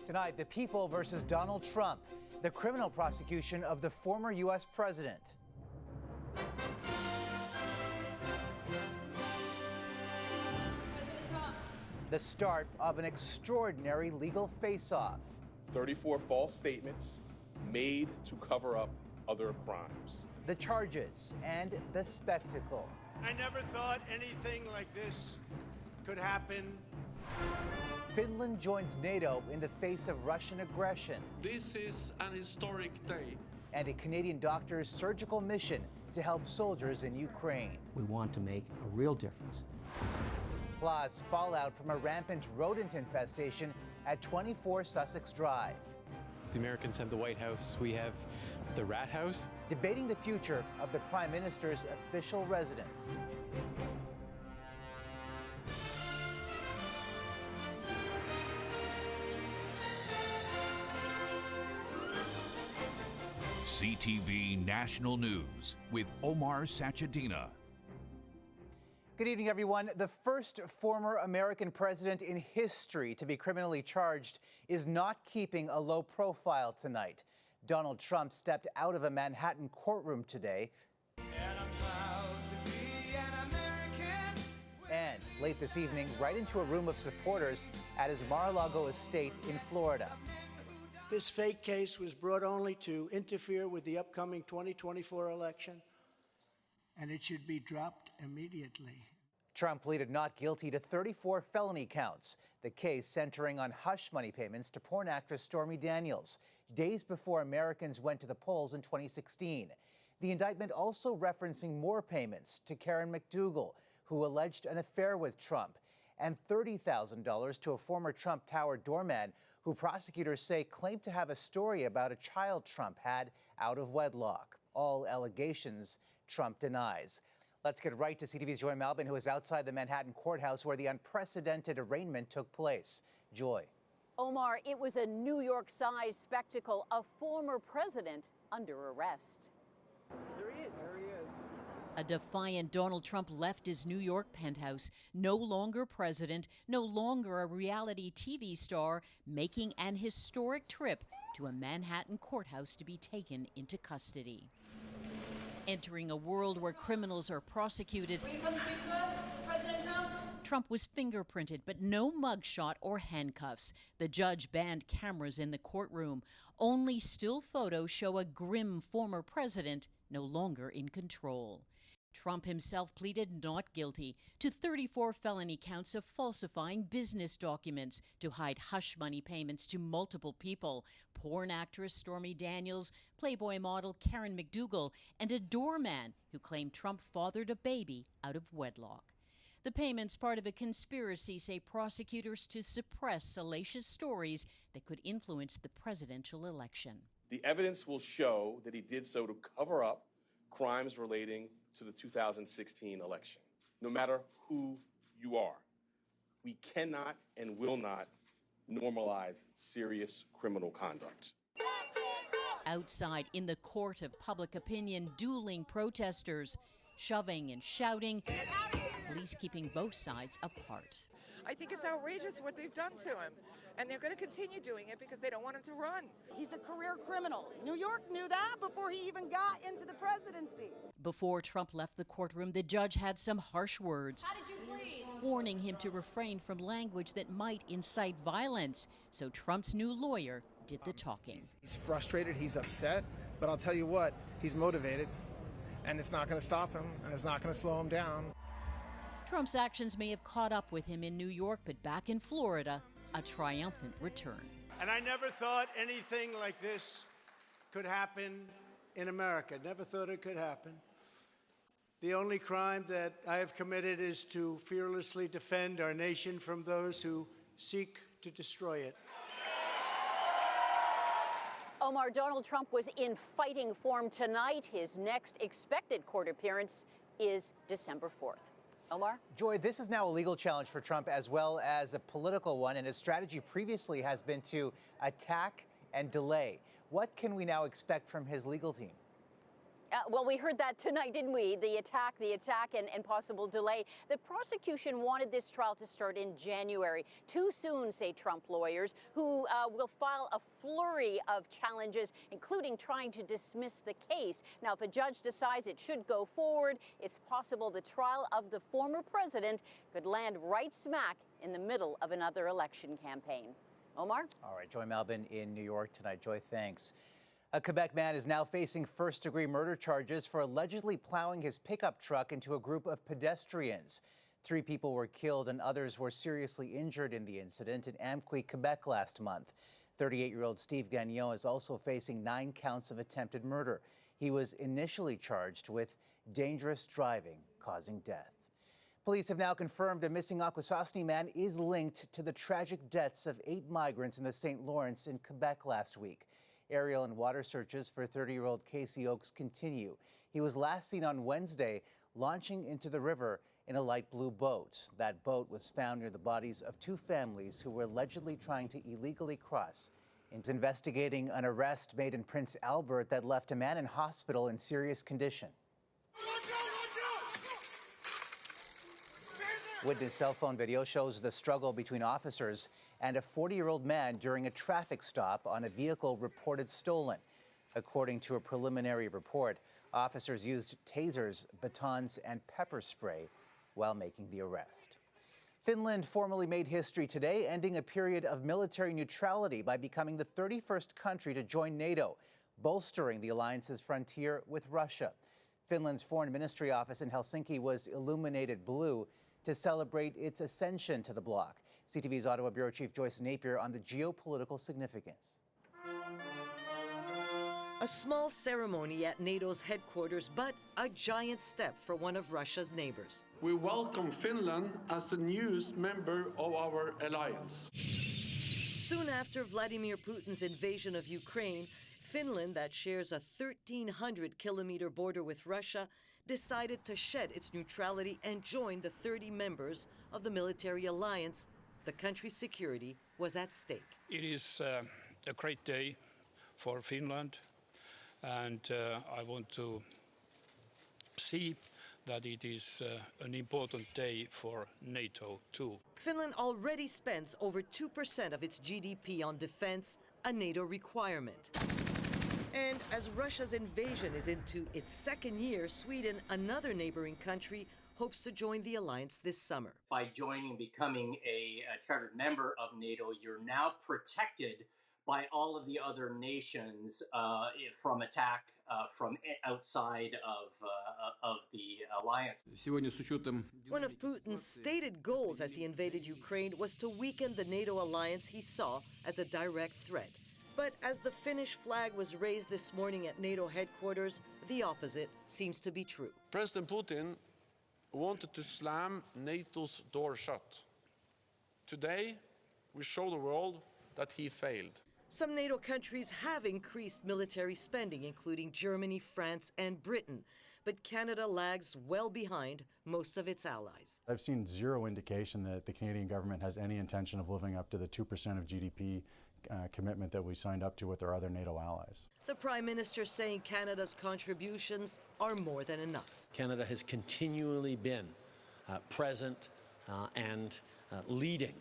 Tonight, the people versus Donald Trump, the criminal prosecution of the former U.S. president. President Trump. The start of an extraordinary legal face-off. 34 false statements made to cover up other crimes. The charges and the spectacle. I never thought anything like this could happen. Finland joins NATO in the face of Russian aggression. This is an historic day. And a Canadian doctor's surgical mission to help soldiers in Ukraine. We want to make a real difference. Plus, fallout from a rampant rodent infestation at 24 Sussex Drive. The Americans have the White House, we have the Rat House. Debating the future of the Prime Minister's official residence. CTV National News with Omar Sachedina. Good evening, everyone. The first former American president in history to be criminally charged is not keeping a low profile tonight. Donald Trump stepped out of a Manhattan courtroom today. And late this evening, right into a room of supporters at his Mar-a-Lago estate in Florida. This fake case was brought only to interfere with the upcoming 2024 election, and it should be dropped immediately. Trump pleaded not guilty to 34 felony counts, the case centering on hush money payments to porn actress Stormy Daniels, days before Americans went to the polls in 2016. The indictment also referencing more payments to Karen McDougal, who alleged an affair with Trump, and $30,000 to a former Trump Tower doorman who prosecutors say claimed to have a story about a child Trump had out of wedlock. All allegations Trump denies. Let's get right to CTV's Joy Malbin, who is outside the Manhattan courthouse where the unprecedented arraignment took place. Joy. Omar, it was a New York-sized spectacle, a former president under arrest. There he is. A defiant Donald Trump left his New York penthouse, no longer president, no longer a reality TV star, making an historic trip to a Manhattan courthouse to be taken into custody. Entering a world where criminals are prosecuted, Will you come speak to us, President Trump? Trump was fingerprinted, but no mugshot or handcuffs. The judge banned cameras in the courtroom. Only still photos show a grim former president no longer in control. Trump himself pleaded not guilty to 34 felony counts of falsifying business documents to hide hush money payments to multiple people: porn actress Stormy Daniels, Playboy model Karen McDougal, and a doorman who claimed Trump fathered a baby out of wedlock. The payments part of a conspiracy, say prosecutors, to suppress salacious stories that could influence the presidential election. The evidence will show that he did so to cover up crimes relating to the 2016 election. No matter who you are, we cannot and will not normalize serious criminal conduct. Outside, in the court of public opinion, dueling protesters, shoving and shouting, police keeping both sides apart. I think it's outrageous what they've done to him, and they're going to continue doing it because they don't want him to run. He's a career criminal. New York knew that before he even got into the presidency. Before Trump left the courtroom, the judge had some harsh words, How did you plead? warning him to refrain from language that might incite violence. So Trump's new lawyer did the talking. He's frustrated, he's upset, but I'll tell you what, he's motivated, and it's not going to stop him, and it's not going to slow him down. Trump's actions may have caught up with him in New York, but back in Florida, a triumphant return. And I never thought anything like this could happen in America. Never thought it could happen. The only crime that I have committed is to fearlessly defend our nation from those who seek to destroy it. Omar, Donald Trump was in fighting form tonight. His next expected court appearance is December 4th. Omar? Joy, this is now a legal challenge for Trump as well as a political one, and his strategy previously has been to attack and delay. What can we now expect from his legal team? Well, we heard that tonight, didn't we? The attack and possible delay. The prosecution wanted this trial to start in January. Too soon, say Trump lawyers, who will file a flurry of challenges, including trying to dismiss the case. Now, if a judge decides it should go forward, it's possible the trial of the former president could land right smack in the middle of another election campaign. Omar? All right, Joy Malbin in New York tonight. Joy, thanks. A Quebec man is now facing first-degree murder charges for allegedly plowing his pickup truck into a group of pedestrians. 3 people were killed and others were seriously injured in the incident in Amqui, Quebec last month. 38-year-old Steve Gagnon is also facing 9 counts of attempted murder. He was initially charged with dangerous driving causing death. Police have now confirmed a missing Akwesasne man is linked to the tragic deaths of 8 migrants in the St. Lawrence in Quebec last week. Aerial and water searches for 30-year-old Casey Oakes continue. He was last seen on Wednesday launching into the river in a light blue boat. That boat was found near the bodies of 2 families who were allegedly trying to illegally cross. It's investigating an arrest made in Prince Albert that left a man in hospital in serious condition. Witness cell phone video shows the struggle between officers and a 40-year-old man during a traffic stop on a vehicle reported stolen. According to a preliminary report, officers used tasers, batons, and pepper spray while making the arrest. Finland formally made history today, ending a period of military neutrality by becoming the 31st country to join NATO, bolstering the alliance's frontier with Russia. Finland's foreign ministry office in Helsinki was illuminated blue to celebrate its ascension to the bloc. CTV's Ottawa Bureau Chief Joyce Napier on the geopolitical significance. A small ceremony at NATO's headquarters, but a giant step for one of Russia's neighbors. We welcome Finland as the newest member of our alliance. Soon after Vladimir Putin's invasion of Ukraine, Finland, that shares a 1,300-kilometer border with Russia, decided to shed its neutrality and join the 30 members of the military alliance. The country's security was at stake. It is a great day for Finland, and I want to see that it is an important day for NATO too. Finland already spends over 2% of its GDP on defense, a NATO requirement. And as Russia's invasion is into its 2nd year, Sweden, another neighboring country, hopes to join the alliance this summer. By joining and becoming a chartered member of NATO, you're now protected by all of the other nations from attack from outside of the alliance. One of Putin's stated goals as he invaded Ukraine was to weaken the NATO alliance he saw as a direct threat. But as the Finnish flag was raised this morning at NATO headquarters, the opposite seems to be true. President Putin wanted to slam NATO's door shut. Today, we show the world that he failed. Some NATO countries have increased military spending, including Germany, France, and Britain. But Canada lags well behind most of its allies. I've seen zero indication that the Canadian government has any intention of living up to the 2% of GDP commitment that we signed up to with our other NATO allies. The Prime Minister saying Canada's contributions are more than enough. Canada has continually been present and leading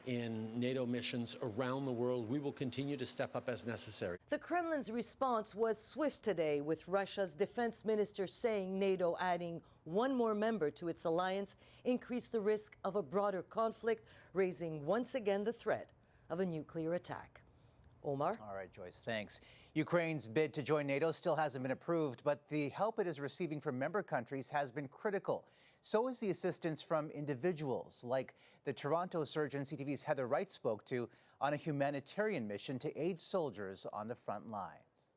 in NATO missions around the world. We will continue to step up as necessary. The Kremlin's response was swift today, with Russia's defense minister saying NATO adding one more member to its alliance increased the risk of a broader conflict, raising once again the threat of a nuclear attack. Omar? All right, Joyce, thanks. Ukraine's bid to join NATO still hasn't been approved, but the help it is receiving from member countries has been critical. So is the assistance from individuals, like the Toronto surgeon CTV's Heather Wright spoke to on a humanitarian mission to aid soldiers on the front lines.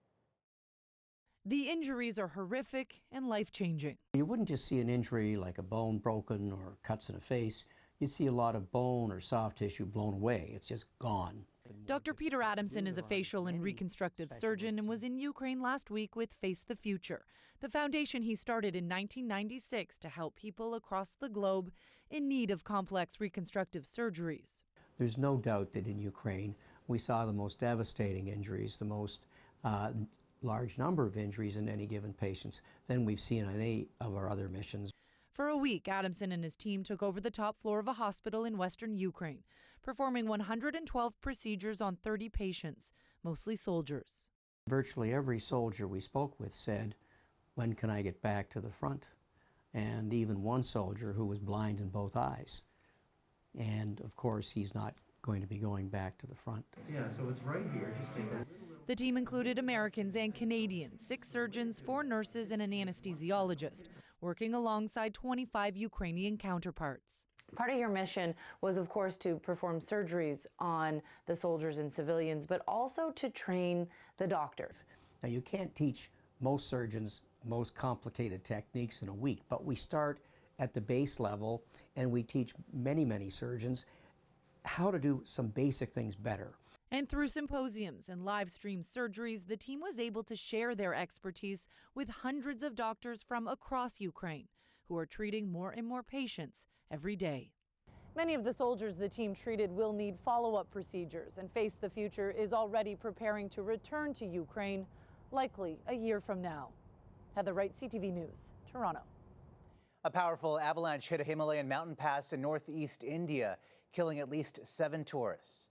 The injuries are horrific and life-changing. You wouldn't just see an injury like a bone broken or cuts in the face. You'd see a lot of bone or soft tissue blown away. It's just gone. Dr. Peter Adamson is a facial and reconstructive surgeon and was in Ukraine last week with Face the Future, the foundation he started in 1996 to help people across the globe in need of complex reconstructive surgeries. There's no doubt that in Ukraine we saw the most devastating injuries, the most large number of injuries in any given patient than we've seen on any of our other missions. For a week, Adamson and his team took over the top floor of a hospital in western Ukraine, performing 112 procedures on 30 patients, mostly soldiers. Virtually every soldier we spoke with said, "When can I get back to the front?" And even one soldier who was blind in both eyes. And of course, he's not going to be going back to the front. Yeah, so it's right here. Just take a little. The team included Americans and Canadians, 6 surgeons, 4 nurses, and an anesthesiologist, working alongside 25 Ukrainian counterparts. Part of your mission was, of course, to perform surgeries on the soldiers and civilians, but also to train the doctors. Now, you can't teach most surgeons most complicated techniques in a week, but we start at the base level and we teach many, many surgeons how to do some basic things better. And through symposiums and live stream surgeries, the team was able to share their expertise with hundreds of doctors from across Ukraine who are treating more and more patients every day. Many of the soldiers the team treated will need follow-up procedures, and Face the Future is already preparing to return to Ukraine, likely a year from now. Heather Wright, CTV News, Toronto. A powerful avalanche hit a Himalayan mountain pass in northeast India, killing at least 7 tourists.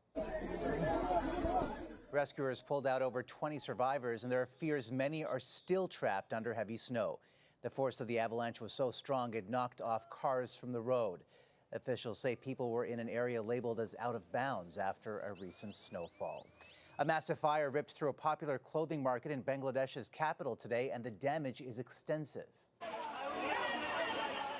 Rescuers pulled out over 20 survivors, and there are fears many are still trapped under heavy snow. The force of the avalanche was so strong it knocked off cars from the road. Officials say people were in an area labeled as out of bounds after a recent snowfall. A massive fire ripped through a popular clothing market in Bangladesh's capital today, and the damage is extensive.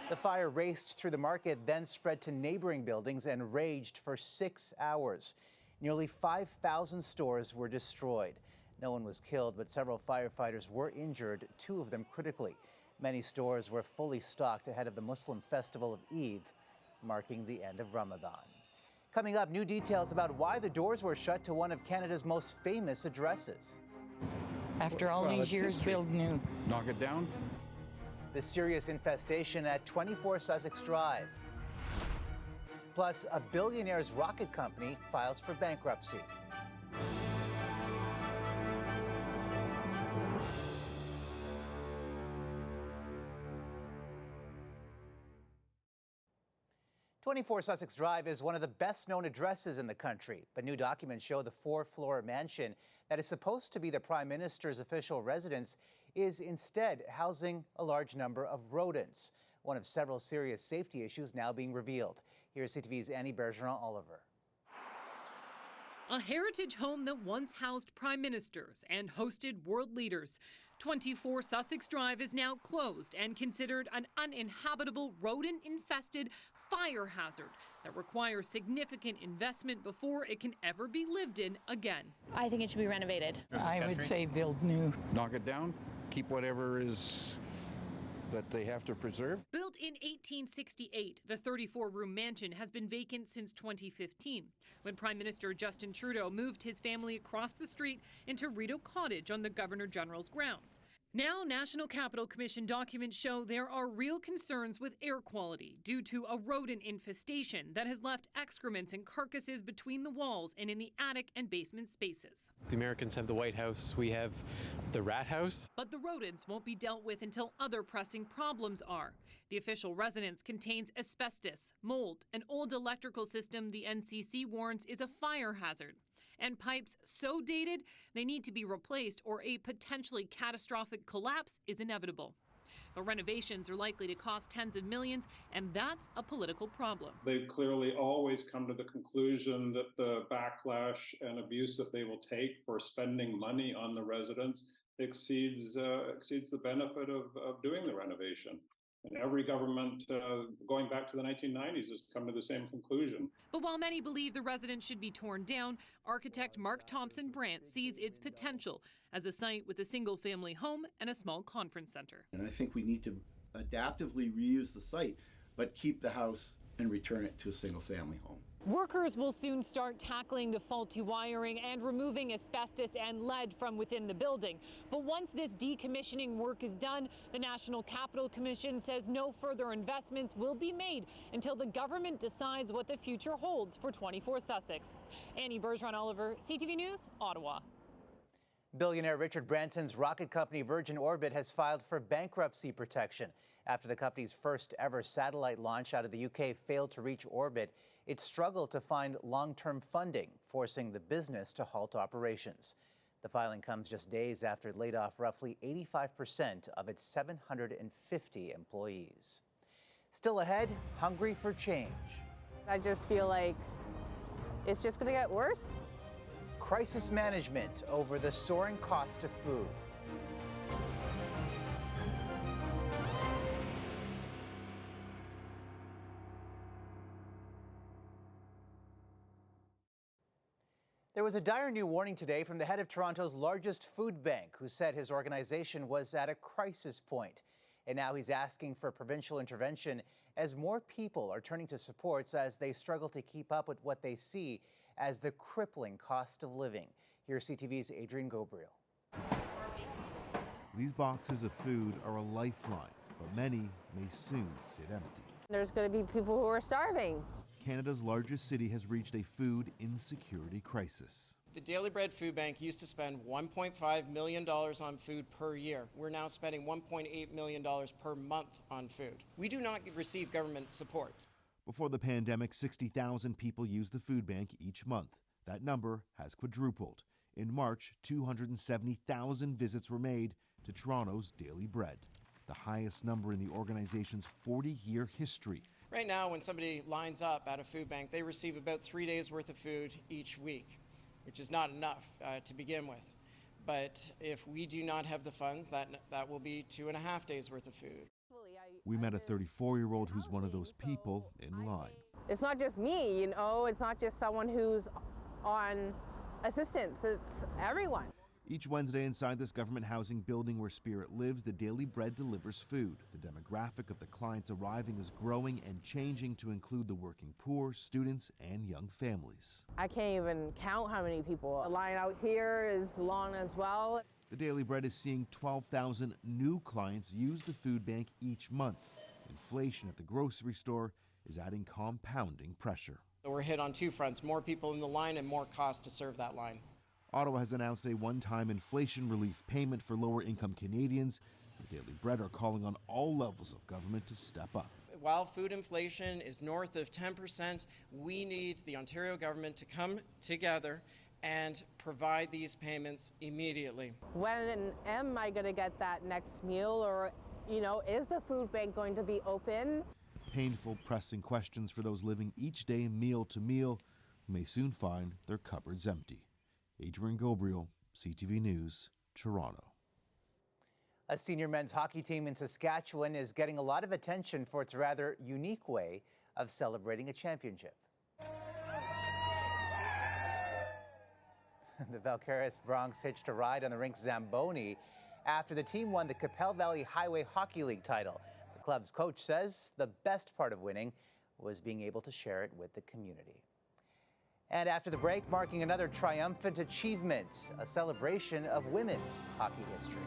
The fire raced through the market, then spread to neighboring buildings and raged for 6 hours. Nearly 5,000 stores were destroyed. No one was killed, but several firefighters were injured, 2 of them critically. Many stores were fully stocked ahead of the Muslim festival of Eid, marking the end of Ramadan. Coming up, new details about why the doors were shut to one of Canada's most famous addresses. After all these years, build new. Knock it down. The serious infestation at 24 Sussex Drive. Plus, a billionaire's rocket company files for bankruptcy. "24 Sussex Drive is one of the best-known addresses in the country, but new documents show the 4-floor mansion that is supposed to be the Prime Minister's official residence is instead housing a large number of rodents, one of several serious safety issues now being revealed. Here's CTV's Annie Bergeron-Oliver. A heritage home that once housed prime ministers and hosted world leaders. 24 Sussex Drive is now closed and considered an uninhabitable, rodent-infested fire hazard that requires significant investment before it can ever be lived in again. I think it should be renovated. I would say build new. Knock it down, keep whatever is that they have to preserve. Built in 1868, the 34-room mansion has been vacant since 2015, when Prime Minister Justin Trudeau moved his family across the street into Rideau Cottage on the Governor-General's grounds. Now, National Capital Commission documents show there are real concerns with air quality due to a rodent infestation that has left excrements and carcasses between the walls and in the attic and basement spaces. The Americans have the White House, we have the Rat House. But the rodents won't be dealt with until other pressing problems are. The official residence contains asbestos, mold, an old electrical system the NCC warns is a fire hazard, and pipes so dated they need to be replaced or a potentially catastrophic collapse is inevitable. The renovations are likely to cost tens of millions, and that's a political problem. They've clearly always come to the conclusion that the backlash and abuse that they will take for spending money on the residents exceeds the benefit of doing the renovation. And every government going back to the 1990s has come to the same conclusion. But while many believe the residence should be torn down, architect Mark Thompson Brandt sees its potential as a site with a single-family home and a small conference center. And I think we need to adaptively reuse the site, but keep the house and return it to a single-family home. Workers will soon start tackling the faulty wiring and removing asbestos and lead from within the building. But once this decommissioning work is done, the National Capital Commission says no further investments will be made until the government decides what the future holds for 24 Sussex. Annie Bergeron-Oliver, CTV News, Ottawa. Billionaire Richard Branson's rocket company Virgin Orbit has filed for bankruptcy protection. After the company's first ever satellite launch out of the UK failed to reach orbit, it struggled to find long-term funding, forcing the business to halt operations. The filing comes just days after it laid off roughly 85% of its 750 employees. Still ahead, hungry for change. I just feel like it's just going to get worse. Crisis management over the soaring cost of food. There was a dire new warning today from the head of Toronto's largest food bank, who said his organization was at a crisis point. And now he's asking for provincial intervention as more people are turning to supports as they struggle to keep up with what they see as the crippling cost of living. Here's CTV's Adrian Gabriel. These boxes of food are a lifeline, but many may soon sit empty. There's going to be people who are starving. Canada's largest city has reached a food insecurity crisis. The Daily Bread Food Bank used to spend $1.5 million on food per year. We're now spending $1.8 million per month on food. We do not receive government support. Before the pandemic, 60,000 people used the food bank each month. That number has quadrupled. In March, 270,000 visits were made to Toronto's Daily Bread, the highest number in the organization's 40-year history. Right now, when somebody lines up at a food bank, they receive about 3 days worth of food each week, which is not enough to begin with. But if we do not have the funds, that will be 2.5 days worth of food. We met a 34-year-old who's one of those people in line. It's not just me, you know, it's not just someone who's on assistance, it's everyone. Each Wednesday inside this government housing building where Spirit lives, the Daily Bread delivers food. The demographic of the clients arriving is growing and changing to include the working poor, students, and young families. I can't even count how many people. The line out here is long as well. The Daily Bread is seeing 12,000 new clients use the food bank each month. Inflation at the grocery store is adding compounding pressure. So we're hit on two fronts, more people in the line and more cost to serve that line. Ottawa has announced a one-time inflation relief payment for lower-income Canadians. The Daily Bread are calling on all levels of government to step up. While food inflation is north of 10%, we need the Ontario government to come together and provide these payments immediately. When am I going to get that next meal, or, you know, is the food bank going to be open? Painful, pressing questions for those living each day meal to meal who may soon find their cupboards empty. Adrian Gabriel, CTV News, Toronto. A senior men's hockey team in Saskatchewan is getting a lot of attention for its rather unique way of celebrating a championship. The Valcaris Bronx hitched a ride on the rink's Zamboni after the team won the Capel Valley Highway Hockey League title. The club's coach says the best part of winning was being able to share it with the community. And after the break, marking another triumphant achievement, a celebration of women's hockey history.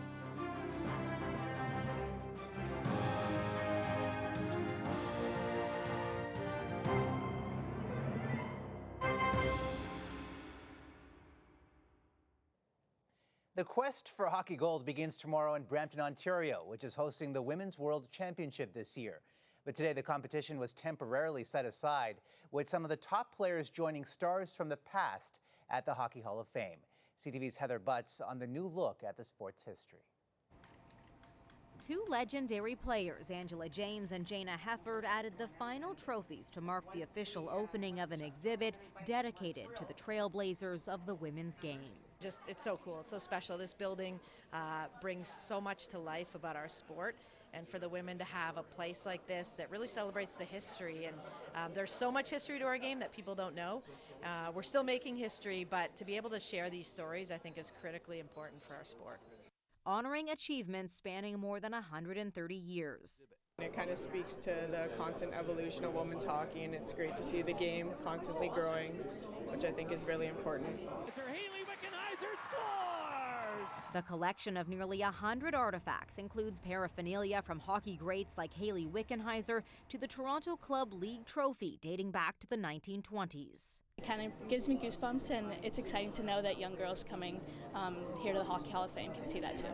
The quest for hockey gold begins tomorrow in Brampton, Ontario, which is hosting the Women's World Championship this year. But today the competition was temporarily set aside, with some of the top players joining stars from the past at the Hockey Hall of Fame. CTV's Heather Butts on the new look at the sport's history. Two legendary players, Angela James and Jana Hefford, added the final trophies to mark the official opening of an exhibit dedicated to the trailblazers of the women's game. It's so cool. It's so special. This building brings so much to life about our sport, and for the women to have a place like this that really celebrates the history. And there's so much history to our game that people don't know. We're still making history, but to be able to share these stories, I think, is critically important for our sport. Honoring achievements spanning more than 130 years. It kind of speaks to the constant evolution of women's hockey, and it's great to see the game constantly growing, which I think is really important. Haley Wickenheiser scores! The collection of nearly 100 artifacts includes paraphernalia from hockey greats like Hayley Wickenheiser to the Toronto Club League trophy dating back to the 1920s. It kind of gives me goosebumps, and it's exciting to know that young girls coming here to the Hockey Hall of Fame can see that too.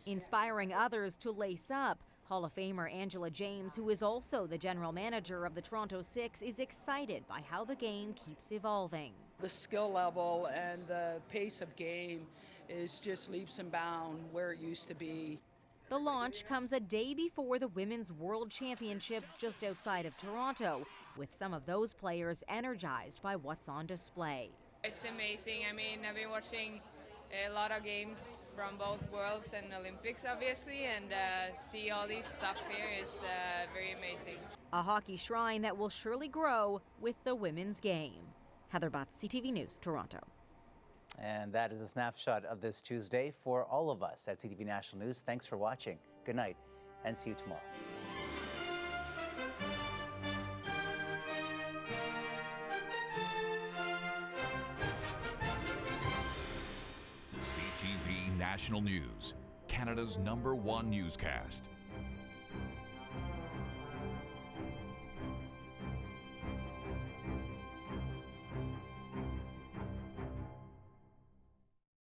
Inspiring others to lace up, Hall of Famer Angela James, who is also the general manager of the Toronto Six, is excited by how the game keeps evolving. The skill level and the pace of game is just leaps and bounds where it used to be. The launch comes a day before the Women's World Championships just outside of Toronto, with some of those players energized by what's on display. It's amazing. I mean, I've been watching a lot of games from both Worlds and Olympics, obviously, and see all this stuff here is very amazing. A hockey shrine that will surely grow with the women's game. Heather Butts, CTV News, Toronto. And that is a snapshot of this Tuesday for all of us at CTV National News. Thanks for watching. Good night, and see you tomorrow. CTV National News, Canada's #1 newscast.